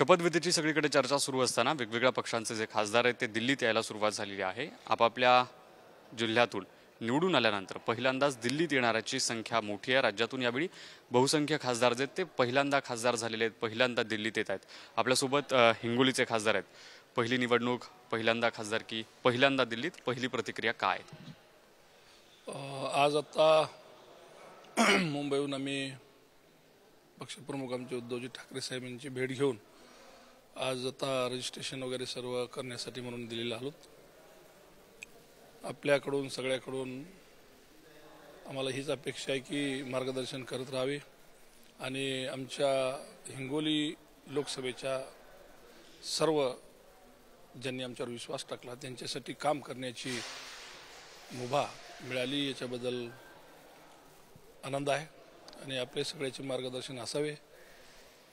शपथविधीची सगळीकडे चर्चा सुरू असताना वेगवेगळ्या पक्षांचे जे खासदार आहेत ते दिल्लीत यायला सुरुवात झालेली आहे। आपापल्या जिल्ह्यातून निवडून आल्यानंतर पहिल्यांदाच दिल्लीत येणाऱ्याची संख्या मोठी आहे। राज्यातून यावेळी बहुसंख्य खासदार जे ते पहिल्यांदा खासदार झालेले आहेत, पहिल्यांदा दिल्लीत येत आहेत। आपल्यासोबत हिंगोलीचे खासदार आहेत। पहिली निवडणूक, पहिल्यांदा खासदारकी, पहिल्यांदा दिल्लीत, पहिली प्रतिक्रिया काय? आज आता मुंबईहून आम्ही पक्षप्रमुख आमचे उद्धवजी ठाकरे साहेब यांची भेट घेऊन आज आता रजिस्ट्रेशन वगैरे सर्व करण्यासाठी म्हणून दिल्लीला आलो। आपल्याकडून सगळ्याकडून आम्हाला हीच अपेक्षा आहे की मार्गदर्शन करत राहावे आणि आमच्या हिंगोली लोकसभेच्या सर्व ज्यांनी आमच्यावर विश्वास टाकला त्यांच्यासाठी काम करण्याची मुभा मिळाली, याच्याबद्दल आनंद आहे। आणि आपले सगळ्याचे मार्गदर्शन असावे।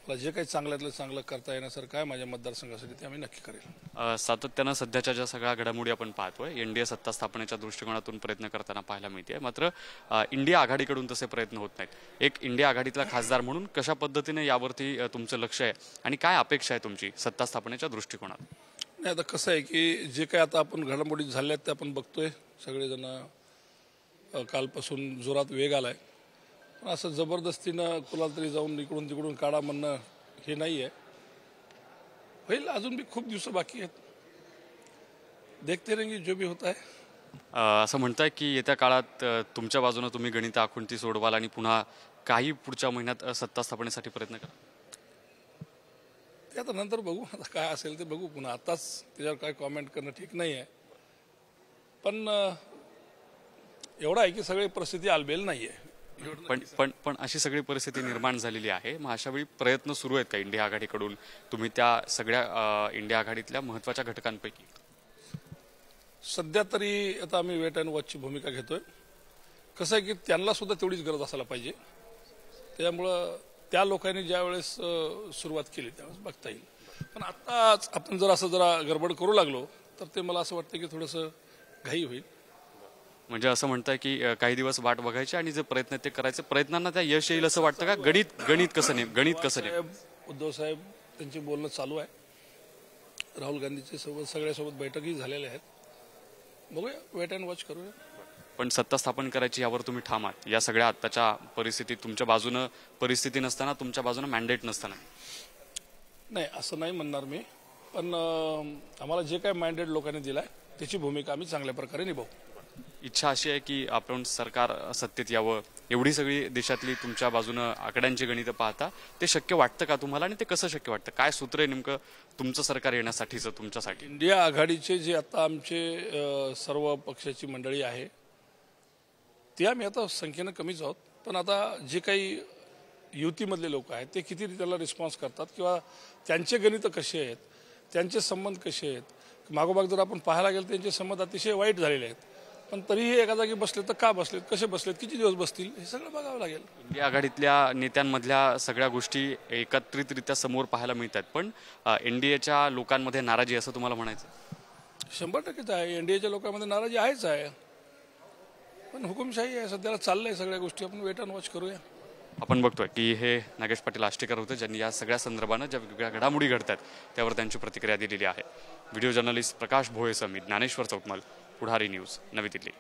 मला जे काही चांगल्यातलं चांगलं करता येण्यासारखं आहे माझ्या मतदारसंघासाठी ते आम्ही नक्की करेल। सातत्यानं सध्याच्या ज्या सगळ्या घडामोडी आपण पाहतोय, एनडीए सत्ता स्थापनेच्या दृष्टिकोनातून प्रयत्न करताना पाहायला मिळते, मात्र इंडिया आघाडीकडून तसे प्रयत्न होत नाहीत। एक इंडिया आघाडीतला खासदार म्हणून कशा पद्धतीने यावरती तुमचं लक्ष आहे आणि काय अपेक्षा आहे तुमची सत्ता स्थापनेच्या दृष्टिकोनात? नाही, आता कसं आहे की जे काही आता आपण घडामोडी झाल्यात ते आपण बघतोय। सगळेजण कालपासून जोरात वेग आलाय, पण असं जबरदस्तीनं कुणाला तरी जाऊन इकडून तिकडून काढा म्हणणं हे नाही आहे। होईल, अजून बी खूप दिवस बाकी आहेत, देखते रहेंगे जो भी होता है। असं म्हणताय की येत्या काळात तुमच्या बाजूने तुम्ही गणित आखून सोडवाल आणि पुन्हा काही पुढच्या महिन्यात सत्ता स्थापनेसाठी प्रयत्न करा? ते आता नंतर बघू, आता काय असेल ते बघू। पुन्हा आताच त्याच्यावर काय कॉमेंट करणं ठीक नाही आहे, पण एवढं आहे की सगळी परिस्थिती आलबेल नाही आहे। पण अशी सगळी परिस्थिती निर्माण झालेली आहे, मग अशा वेळी प्रयत्न सुरू आहेत का इंडिया आघाडीकडून? तुम्ही त्या सगळ्या इंडिया आघाडीतल्या महत्त्वाच्या घटकांपैकी सध्या तरी आता आम्ही वेट अँड वॉचची भूमिका घेतोय। कसं आहे की त्यांना सुद्धा तेवढीच गरज असायला पाहिजे, त्यामुळं त्या लोकांनी ज्या वेळेस सुरुवात केली त्यावेळेस बघता येईल। पण आत्ताच आपण जर असं जरा गडबड करू लागलो तर ते मला असं वाटतं की थोडंसं घाई होईल। म्हणजे असं म्हणताय की काही दिवस वाट बघायची आणि जे प्रयत्न ते करायचे, प्रयत्नांना त्या यश येईल असं वाटतं का? गणित कसं नाही? उद्धव साहेब त्यांचे बोलणं चालू आहे, राहुल गांधीचे सोबत सगळ्यासोबत बैठकही झालेल्या आहेत, बघूया, वेट अँड वॉच करूया। पण सत्ता स्थापन करायची यावर तुम्ही ठाम आहात या सगळ्या आत्ताच्या परिस्थितीत? तुमच्या बाजूनं परिस्थिती नसताना, तुमच्या बाजूनं मॅन्डेट नसताना? नाही, असं नाही म्हणणार मी, पण आम्हाला जे काही मॅन्डेट लोकांनी दिलाय त्याची भूमिका आम्ही चांगल्या प्रकारे निभावू। इच्छा अशी आहे की आपण सरकार सत्तेत यावं, एवढी सगळी देशातली तुमच्या बाजूनं आकड्यांची गणितं पाहता ते शक्य वाटतं का तुम्हाला? आणि ते कसं शक्य वाटतं? काय सूत्र आहे नेमकं तुमचं सरकार येण्यासाठीचं तुमच्यासाठी? इंडिया आघाडीचे जे आता आमचे सर्व पक्षाची मंडळी आहे ते आम्ही आता संख्येनं कमीच आहोत, पण आता जे काही युतीमधले लोक आहेत ते किती त्याला रिस्पॉन्स करतात किंवा त्यांचे गणितं कसे आहेत, त्यांचे संबंध कसे आहेत, मागोमाग जर आपण पाहायला गेलं त्यांचे संबंध अतिशय वाईट झालेले आहेत, पण तरीही एका जागी बसले तर का बसलेत, कसे बसलेत, किती दिवस बसतील, हे सगळं बघावं लागेल। इंडिया आघाडीतल्या नेत्यांमधल्या सगळ्या गोष्टी एकत्रितरित्या समोर पाहायला मिळतात, पण एनडीएच्या लोकांमध्ये नाराजी असं तुम्हाला म्हणायचं? 100% आहे, एनडीएच्या लोकांमध्ये नाराजी आहेच आहे, पण हुकुमशाही आहे सध्याला, चाललंय सगळ्या गोष्टी, आपण वेट अँड वॉच करूया। आपण बघतोय की हे नागेश पाटील आष्टेकर होते, ज्यांनी या सगळ्या संदर्भानं ज्या वेगवेगळ्या घडामोडी घडतात त्यावर त्यांची प्रतिक्रिया दिलेली आहे। व्हिडिओ जर्नलिस्ट प्रकाश भोळेसह मी ज्ञानेश्वर चौतमल, पुढारी न्यूज, नवी दिल्ली।